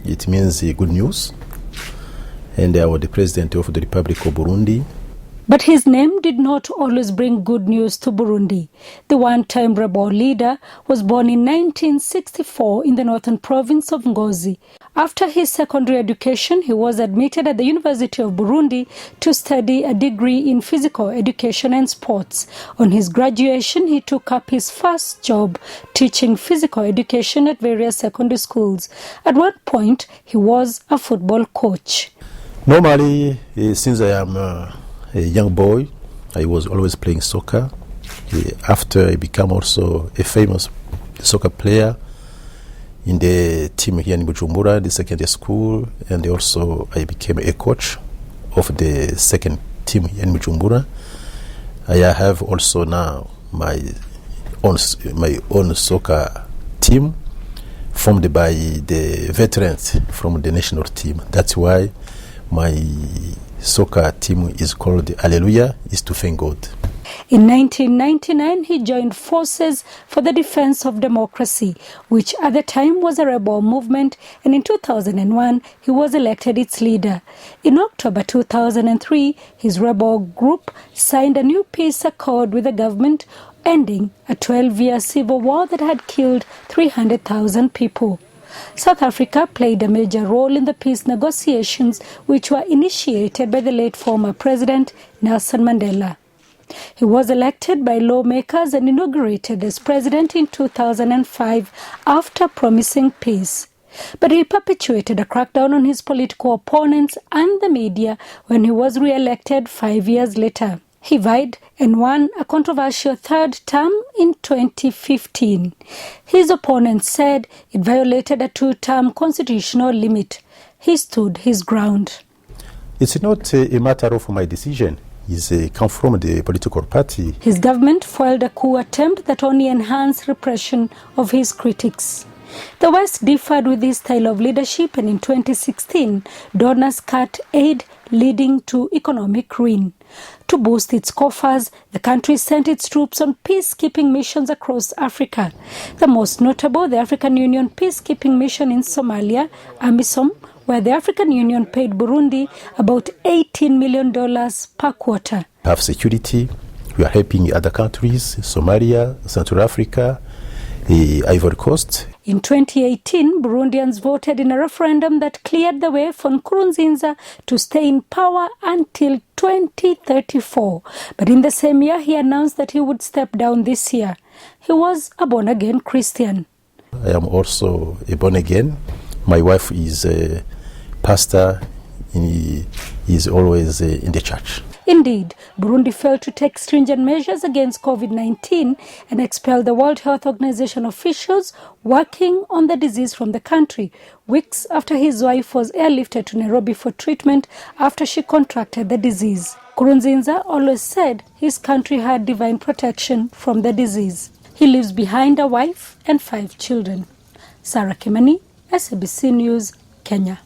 it means good news. And I was the president of the Republic of Burundi. But his name did not always bring good news to Burundi. The one-time rebel leader was born in 1964 in the northern province of Ngozi. After his secondary education, he was admitted at the University of Burundi to study a degree in physical education and sports. On his graduation, he took up his first job teaching physical education at various secondary schools. At one point, he was a football coach. Normally, since I am a young boy, I was always playing soccer. After I became also a famous soccer player in the team here in Bujumbura, the secondary school, and also I became a coach of the second team here in Bujumbura. I have also now my own soccer team formed by the veterans from the national team. That's why my soccer team is called Hallelujah, is to thank God. In 1999, he joined Forces for the Defense of Democracy, which at the time was a rebel movement, and in 2001, he was elected its leader. In October 2003, his rebel group signed a new peace accord with the government, ending a 12-year civil war that had killed 300,000 people. South Africa played a major role in the peace negotiations, which were initiated by the late former President Nelson Mandela. He was elected by lawmakers and inaugurated as president in 2005 after promising peace. But he perpetuated a crackdown on his political opponents and the media when he was re-elected 5 years later. He vied and won a controversial third term in 2015. His opponents said it violated a two-term constitutional limit. He stood his ground. It's not a matter of my decision. It comes from the political party. His government foiled a coup attempt that only enhanced repression of his critics. The West differed with his style of leadership, and in 2016, donors cut aid, leading to economic ruin. To boost its coffers, the country sent its troops on peacekeeping missions across Africa. The most notable, the African Union peacekeeping mission in Somalia, AMISOM, where the African Union paid Burundi about $18 million per quarter. We have security. We are helping other countries, Somalia, Central Africa, Ivory Coast. In 2018, Burundians voted in a referendum that cleared the way for Nkurunziza to stay in power until 2034. But in the same year, he announced that he would step down this year. He was a born-again Christian. I am also a born-again. My wife is a pastor, and he is always in the church. Indeed, Burundi failed to take stringent measures against COVID-19 and expelled the World Health Organization officials working on the disease from the country, weeks after his wife was airlifted to Nairobi for treatment after she contracted the disease. Nkurunziza always said his country had divine protection from the disease. He leaves behind a wife and 5 children. Sarah Kimani, SABC News, Kenya.